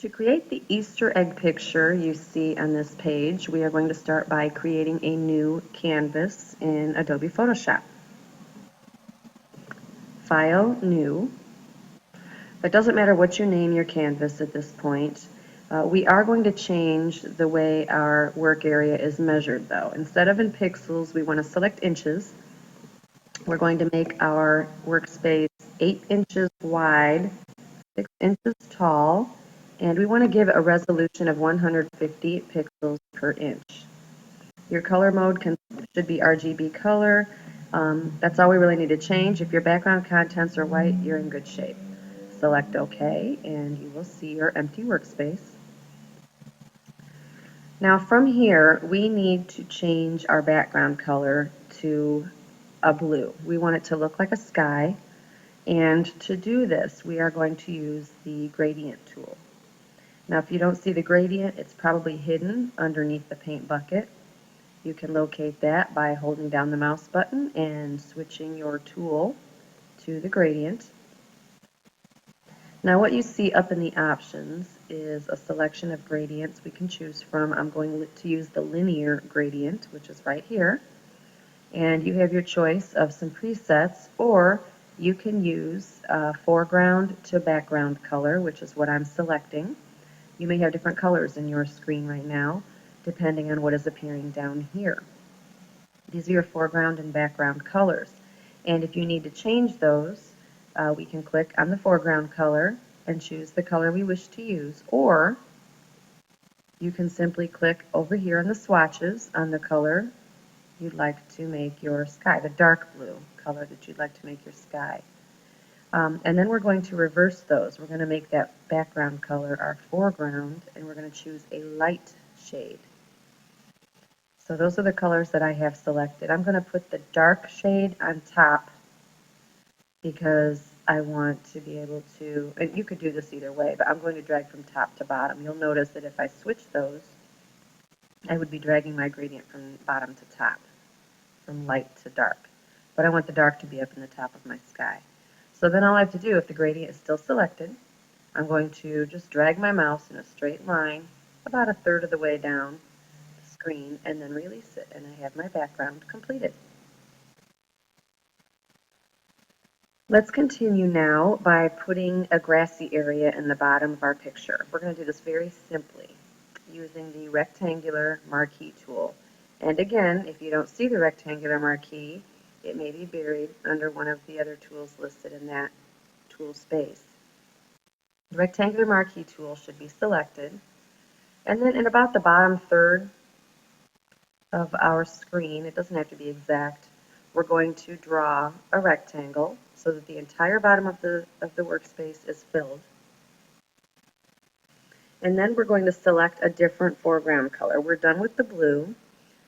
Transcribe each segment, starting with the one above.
To create the Easter egg picture you see on this page, we are going to start by creating a new canvas in Adobe Photoshop. File, New. It doesn't matter what you name your canvas at this point. We are going to change the way our work area is measured though. Instead of in pixels, we want to select inches. We're going to make our workspace 8 inches wide, 6 inches tall, and we want to give it a resolution of 150 pixels per inch. Your color mode should be RGB color. That's all we really need to change. If your background contents are white, you're in good shape. Select OK, and you will see your empty workspace. Now from here, we need to change our background color to a blue. We want it to look like a sky, and to do this, we are going to use the gradient tool. Now if you don't see the gradient, it's probably hidden underneath the paint bucket. You can locate that by holding down the mouse button and switching your tool to the gradient. Now what you see up in the options is a selection of gradients we can choose from. I'm going to use the linear gradient, which is right here. And you have your choice of some presets, or you can use foreground to background color, which is what I'm selecting. You may have different colors in your screen right now, depending on what is appearing down here. These are your foreground and background colors. And if you need to change those, we can click on the foreground color and choose the color we wish to use, or you can simply click over here in the swatches on the color you'd like to make your sky, the dark blue color that you'd like to make your sky. And then we're going to reverse those. We're going to make that background color our foreground, and we're going to choose a light shade. So those are the colors that I have selected. I'm going to put the dark shade on top because I want to be able to, and you could do this either way, but I'm going to drag from top to bottom. You'll notice that if I switch those, I would be dragging my gradient from bottom to top, from light to dark. But I want the dark to be up in the top of my sky. So then all I have to do, if the gradient is still selected, I'm going to just drag my mouse in a straight line about a third of the way down the screen and then release it, and I have my background completed. Let's continue now by putting a grassy area in the bottom of our picture. We're going to do this very simply using the rectangular marquee tool. And again, if you don't see the rectangular marquee, it may be buried under one of the other tools listed in that tool space. The rectangular marquee tool should be selected. And then in about the bottom third of our screen, it doesn't have to be exact, we're going to draw a rectangle so that the entire bottom of the workspace is filled. And then we're going to select a different foreground color. We're done with the blue.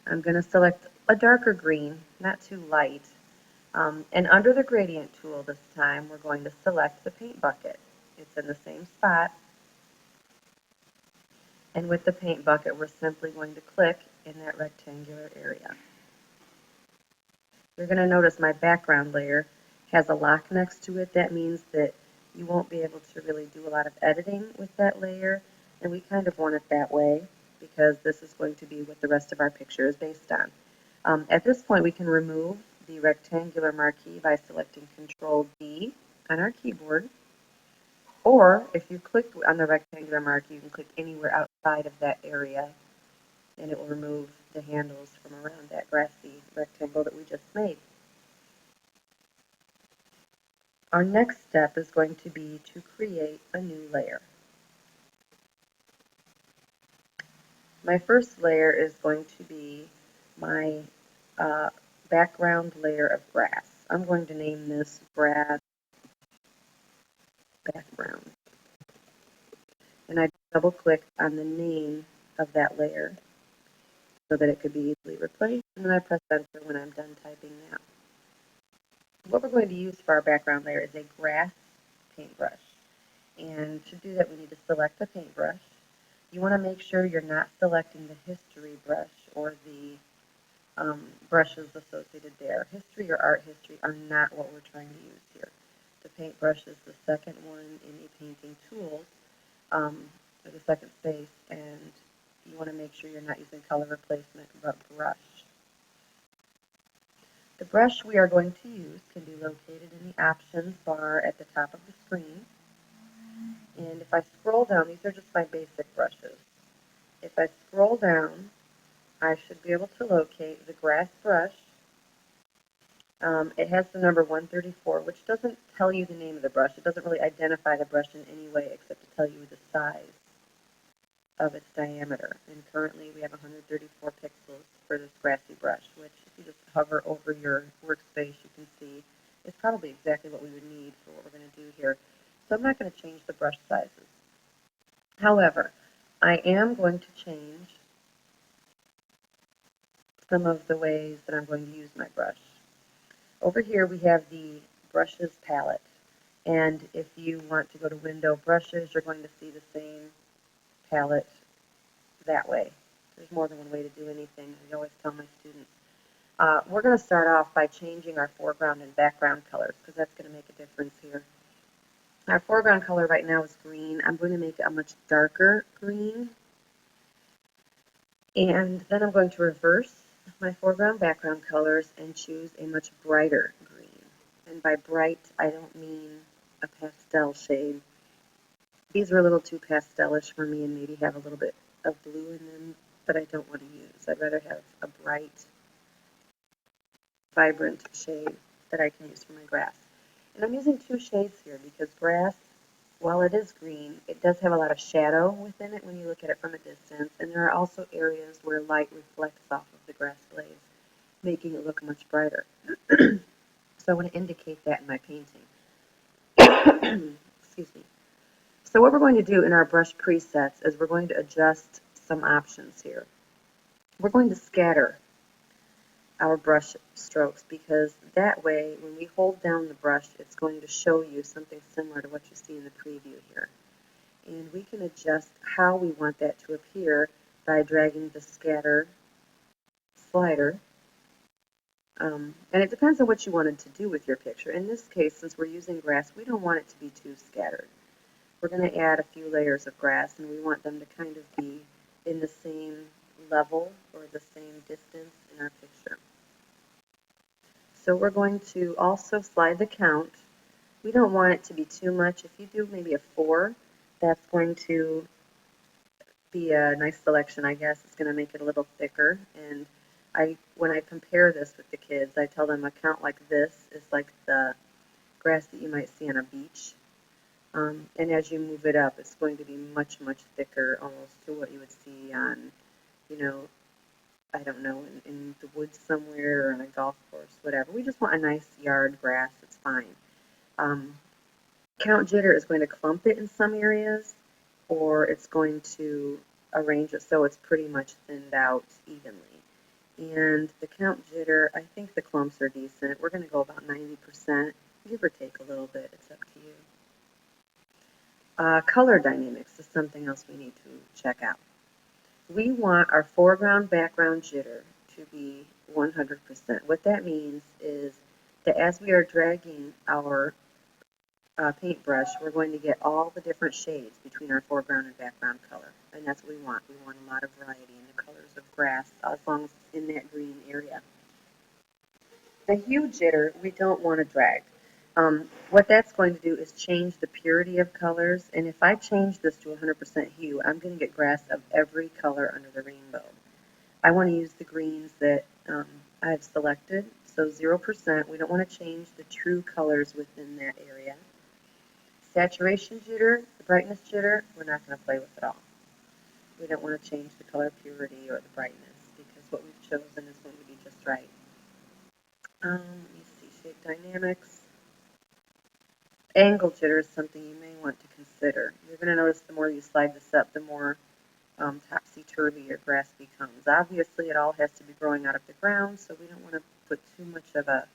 I'm going to select a darker green, not too light. And under the gradient tool this time, we're going to select the paint bucket. It's in the same spot. And with the paint bucket, we're simply going to click in that rectangular area. You're going to notice my background layer has a lock next to it. That means that you won't be able to really do a lot of editing with that layer, and we kind of want it that way because this is going to be what the rest of our picture is based on. At this point, we can remove the rectangular marquee by selecting Control D on our keyboard, or if you click on the rectangular marquee, you can click anywhere outside of that area, and it will remove the handles from around that grassy rectangle that we just made. Our next step is going to be to create a new layer. My first layer is going to be my background layer of grass. I'm going to name this grass background. And I double click on the name of that layer so that it could be easily replaced, and then I press enter when I'm done typing that. What we're going to use for our background layer is a grass paintbrush. And to do that, we need to select the paintbrush. You want to make sure you're not selecting the history brush or the brushes associated there. History or art history are not what we're trying to use here. The paintbrush is the second one in the painting tools. the second space, and you want to make sure you're not using color replacement, but brush. The brush we are going to use can be located in the options bar at the top of the screen. And if I scroll down, these are just my basic brushes. If I scroll down, I should be able to locate the grass brush. It has the number 134, which doesn't tell you the name of the brush. It doesn't really identify the brush in any way except to tell you the size of its diameter. And currently we have 134 pixels for this grassy brush, which if you just hover over your workspace, you can see is probably exactly what we would need for what we're going to do here. So I'm not going to change the brush sizes. However, I am going to change some of the ways that I'm going to use my brush. Over here we have the brushes palette, and if you want to go to window brushes, you're going to see the same palette that way. There's more than one way to do anything. I always tell my students. We're going to start off by changing our foreground and background colors because that's going to make a difference here. Our foreground color right now is green. I'm going to make it a much darker green, and then I'm going to reverse my foreground background colors and choose a much brighter green. And by bright, I don't mean a pastel shade. These are a little too pastelish for me and maybe have a little bit of blue in them that I don't want to use. I'd rather have a bright, vibrant shade that I can use for my grass. And I'm using two shades here because grass, while it is green, it does have a lot of shadow within it when you look at it from a distance. And there are also areas where light reflects off of the grass blades, making it look much brighter. So I want to indicate that in my painting. Excuse me. So what we're going to do in our brush presets is we're going to adjust some options here. We're going to scatter our brush strokes because that way when we hold down the brush it's going to show you something similar to what you see in the preview here. And we can adjust how we want that to appear by dragging the scatter slider. And it depends on what you wanted to do with your picture. In this case, since we're using grass, we don't want it to be too scattered. We're going to add a few layers of grass, and we want them to kind of be in the same level or the same distance in our picture. So we're going to also slide the count. We don't want it to be too much. If you do maybe a 4, that's going to be a nice selection, I guess. It's going to make it a little thicker. And when I compare this with the kids, I tell them a count like this is like the grass that you might see on a beach. And as you move it up, it's going to be much, much thicker, almost to what you would see on, I don't know, in the woods somewhere or on a golf course, whatever. We just want a nice yard grass. It's fine. Count jitter is going to clump it in some areas, or it's going to arrange it so it's pretty much thinned out evenly. And the count jitter, I think the clumps are decent. We're going to go about 90%, give or take a little bit. It's up to you. Color dynamics is something else we need to check out. We want our foreground background jitter to be 100%. What that means is that as we are dragging our paintbrush, we're going to get all the different shades between our foreground and background color. And that's what we want. We want a lot of variety in the colors of grass, as long as it's in that green area. The hue jitter, we don't want to drag. What that's going to do is change the purity of colors, and if I change this to 100% hue, I'm going to get grass of every color under the rainbow. I want to use the greens that I've selected, so 0%. We don't want to change the true colors within that area. Saturation jitter, the brightness jitter, we're not going to play with at all. We don't want to change the color purity or the brightness because what we've chosen is going to be just right. Let me see, shape dynamics. Angle jitter is something you may want to consider. You're going to notice the more you slide this up, the more topsy-turvy your grass becomes. Obviously, it all has to be growing out of the ground, so we don't want to put too much of a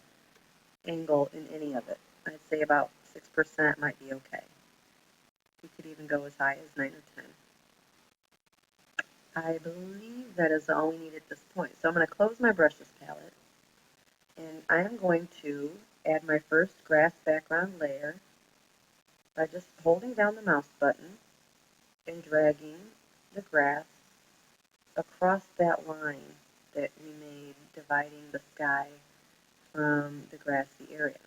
angle in any of it. I'd say about 6% might be okay. You could even go as high as 9 or 10. I believe that is all we need at this point. So I'm going to close my brushes palette, and I'm going to add my first grass background layer by just holding down the mouse button and dragging the grass across that line that we made dividing the sky from the grassy area.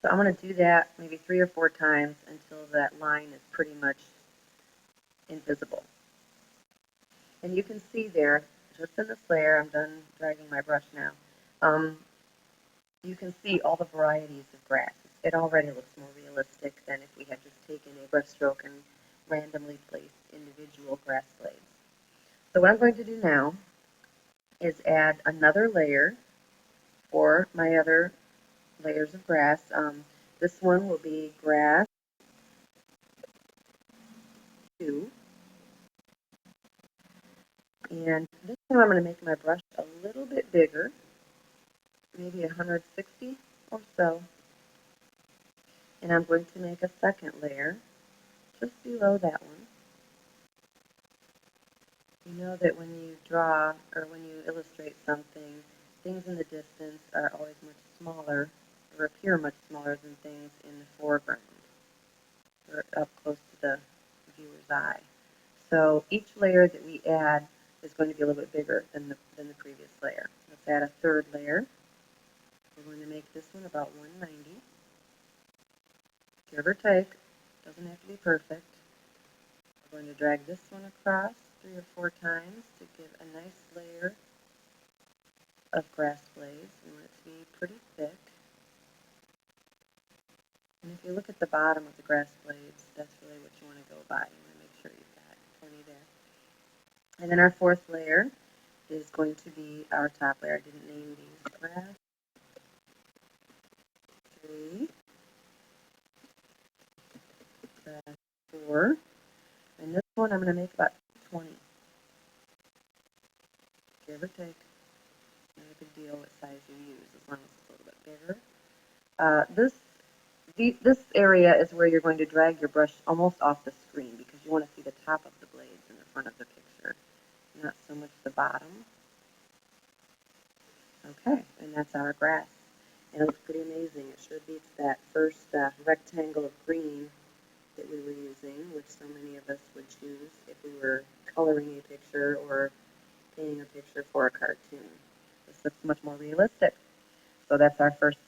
So I'm going to do that maybe 3 or 4 times until that line is pretty much invisible. And you can see there, just in this layer, I'm done dragging my brush now, you can see all the varieties of grass. It already looks more realistic than if we had just taken a brush stroke and randomly placed individual grass blades. So what I'm going to do now is add another layer for my other layers of grass. This one will be grass 2. And this time I'm going to make my brush a little bit bigger, maybe 160 or so. And I'm going to make a second layer just below that one. You know that when you draw or when you illustrate something, things in the distance are always much smaller or appear much smaller than things in the foreground or up close to the viewer's eye. So each layer that we add is going to be a little bit bigger than the previous layer. Let's add a third layer. We're going to make this one about 190, give or take. Doesn't have to be perfect. We're going to drag this one across 3 or 4 times to give a nice layer of grass blades. We want it to be pretty thick. And if you look at the bottom of the grass blades, that's really what you want to go by. You want to make sure you've got plenty there. And then our fourth layer is going to be our top layer. I didn't name these. Grass 3, grass 4, and this one I'm going to make about 20, give or take. Not a big deal what size you use, as long as it's a little bit bigger. This area is where you're going to drag your brush almost off the screen because you want to see the top of the blades in the front of the picture, not so much the bottom. Okay, and that's our grass. And it looks pretty amazing. It sure beats that first rectangle of green that we were using, which so many of us would choose if we were coloring a picture or painting a picture for a cartoon. This looks much more realistic. So that's our first